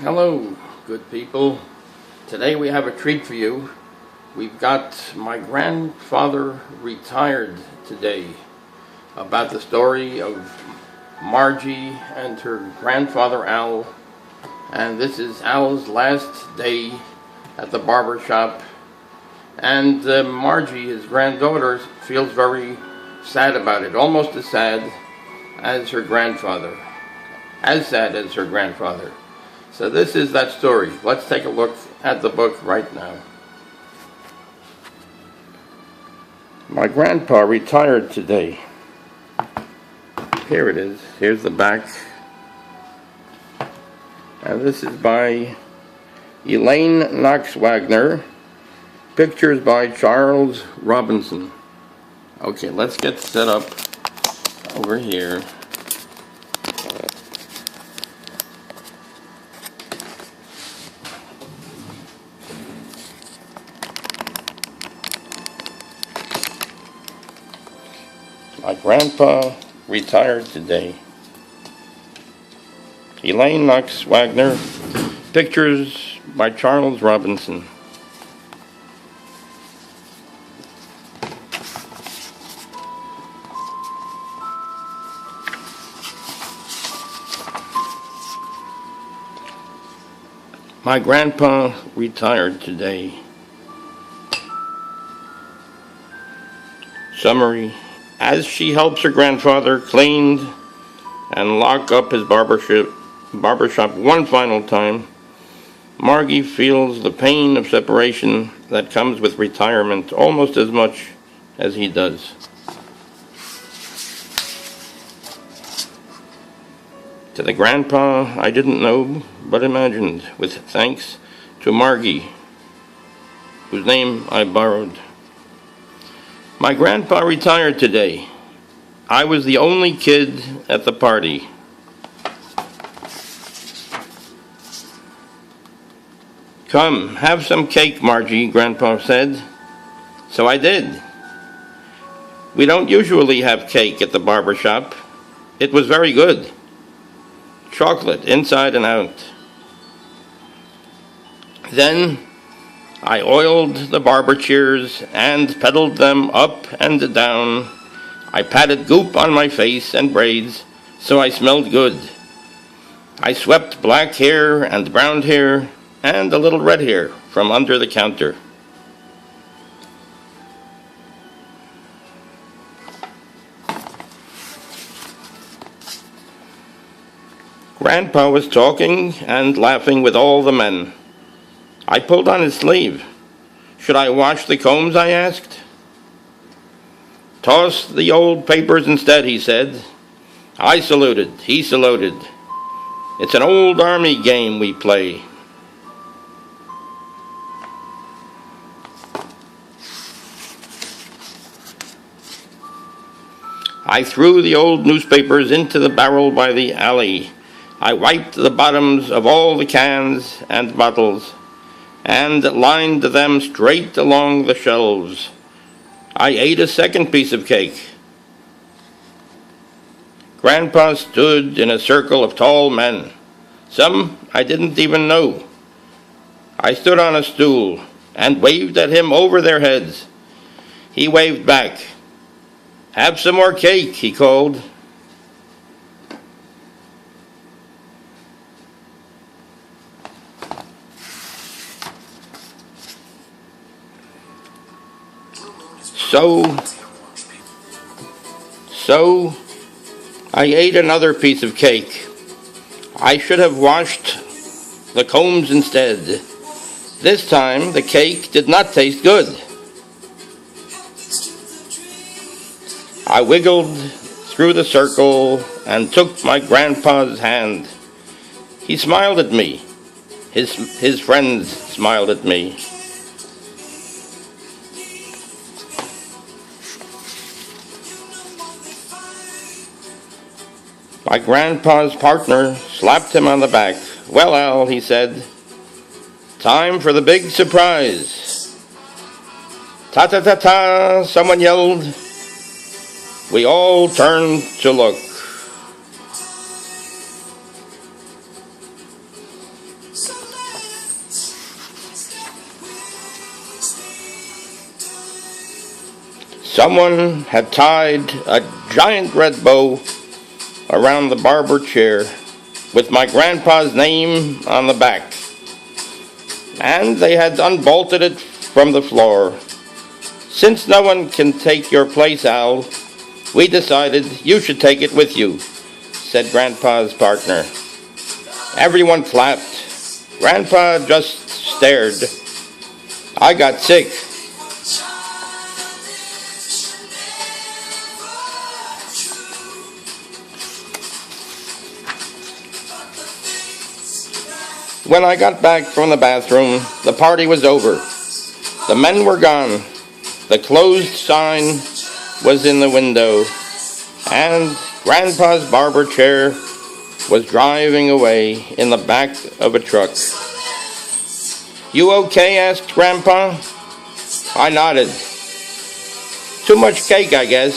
Hello, good people. Today we have a treat for you. We've got my grandfather retired today, about the story of Margie and her grandfather Al. And this is Al's last day at the barbershop. And Margie, his granddaughter, feels very sad about it, almost as sad as her grandfather. As sad as her grandfather. So this is that story. Let's take a look at the book right now. My grandpa retired today. Here it is. Here's the back. And this is by Elaine Knox-Wagner. Pictures by Charles Robinson. Okay, let's get set up over here. My grandpa retired today. Elaine Knox-Wagner. Pictures by Charles Robinson. My grandpa retired today. Summery. As she helps her grandfather clean and lock up his barbershop one final time, Margie feels the pain of separation that comes with retirement almost as much as he does. To the grandpa I didn't know but imagined, with thanks to Margie, whose name I borrowed. My grandpa retired today. I was the only kid at the party. Come, have some cake, Margie, Grandpa said. So I did. We don't usually have cake at the barbershop. It was very good. Chocolate inside and out. Then I oiled the barber chairs and pedaled them up and down. I patted goop on my face and braids, so I smelled good. I swept black hair and brown hair and a little red hair from under the counter. Grandpa was talking and laughing with all the men. I pulled on his sleeve. Should I wash the combs, I asked. Toss the old papers instead, he said. I saluted. He saluted. It's an old army game we play. I threw the old newspapers into the barrel by the alley. I wiped the bottoms of all the cans and bottles and lined them straight along the shelves. I ate a second piece of cake. Grandpa stood in a circle of tall men. Some I didn't even know. I stood on a stool and waved at him over their heads. He waved back. Have some more cake, he called. So I ate another piece of cake. I should have washed the combs instead. This time the cake did not taste good. I wiggled through the circle and took my grandpa's hand. He smiled at me. His friends smiled at me. My grandpa's partner slapped him on the back. Well, Al, he said, time for the big surprise. Ta-ta-ta-ta, someone yelled. We all turned to look. Someone had tied a giant red bow around the barber chair with my grandpa's name on the back, and they had unbolted it from the floor. "Since no one can take your place, Al, we decided you should take it with you," said Grandpa's partner. Everyone clapped. Grandpa just stared. I got sick. When I got back from the bathroom, the party was over. The men were gone. The closed sign was in the window, and Grandpa's barber chair was driving away in the back of a truck. "You okay?" asked Grandpa. I nodded. "Too much cake, I guess."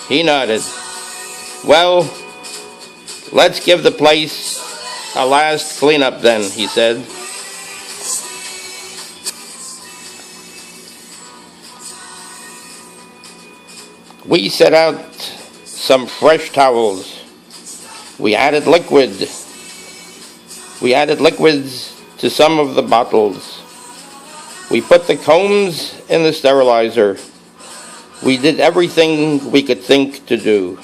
He nodded. "Well, let's give the place a last cleanup then," he said. We set out some fresh towels. We added liquids to some of the bottles. We put the combs in the sterilizer. We did everything we could think to do.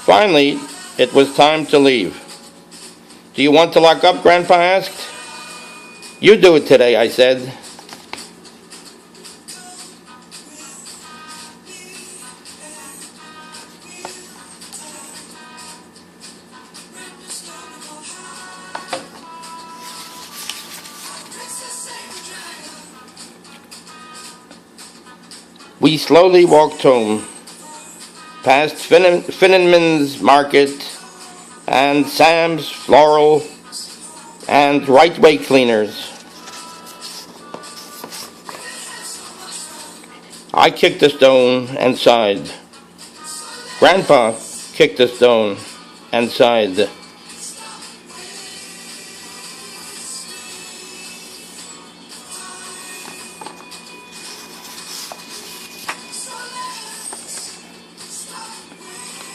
Finally, it was time to leave. "Do you want to lock up?" Grandpa asked. "You do it today," I said. We slowly walked home, past Finneman's Market and Sam's Floral and Right Way Cleaners. I kicked a stone and sighed. Grandpa kicked a stone and sighed.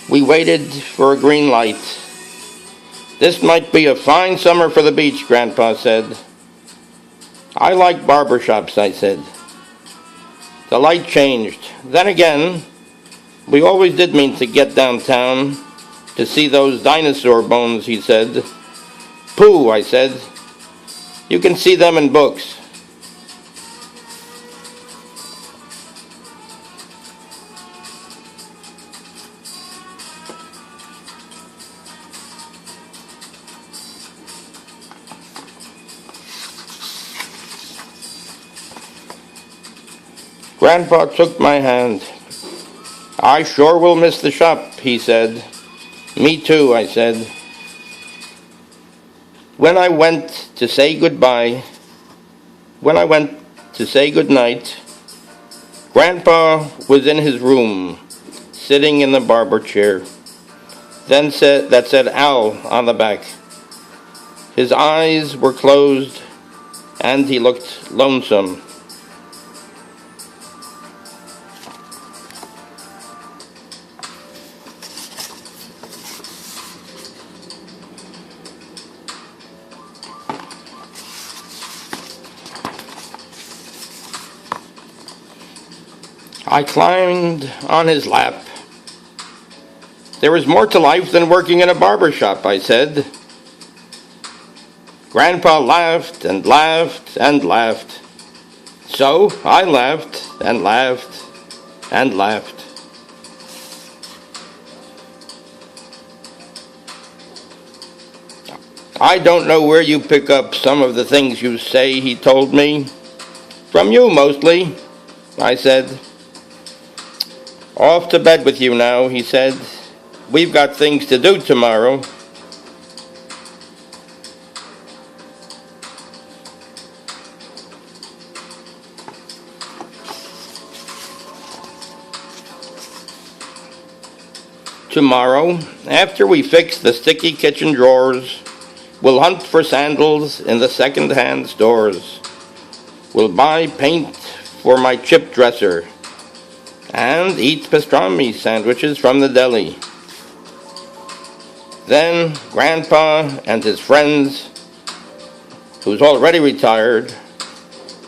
We waited for a green light. "This might be a fine summer for the beach," Grandpa said. "I like barbershops," I said. The light changed. "Then again, we always did mean to get downtown to see those dinosaur bones," he said. "Pooh," I said. "You can see them in books." Grandpa took my hand. "I sure will miss the shop," he said. "Me too," I said. When I went to say goodnight, Grandpa was in his room, sitting in the barber chair. That said Al on the back. His eyes were closed, and he looked lonesome. I climbed on his lap. "There is more to life than working in a barber shop," I said. Grandpa laughed and laughed and laughed. So I laughed and laughed and laughed. "I don't know where you pick up some of the things you say," he told me. "From you, mostly," I said. "Off to bed with you now," he said. "We've got things to do tomorrow." Tomorrow, after we fix the sticky kitchen drawers, we'll hunt for sandals in the second-hand stores. We'll buy paint for my chip dresser and eat pastrami sandwiches from the deli. Then Grandpa and his friends, who's already retired,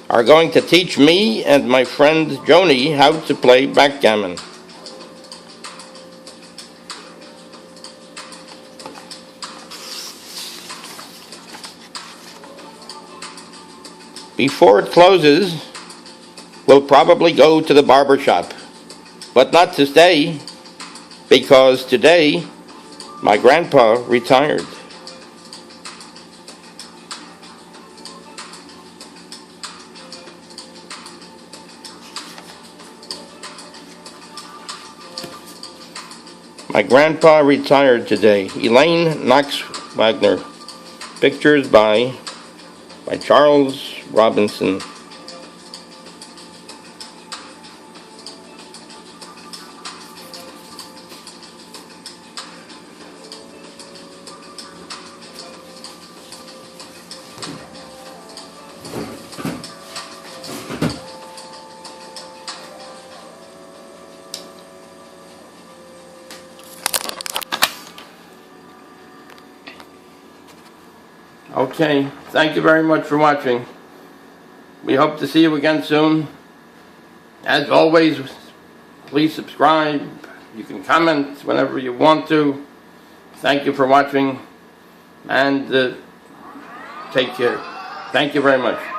are going to teach me and my friend Joni how to play backgammon. Before it closes, we'll probably go to the barbershop, but not to stay, because today my grandpa retired. My grandpa retired today. Elaine Knox-Wagner. Pictures by Charles Robinson. Okay, thank you very much for watching. We hope to see you again soon. As always, please subscribe. You can comment whenever you want to. Thank you for watching, and take care. Thank you very much.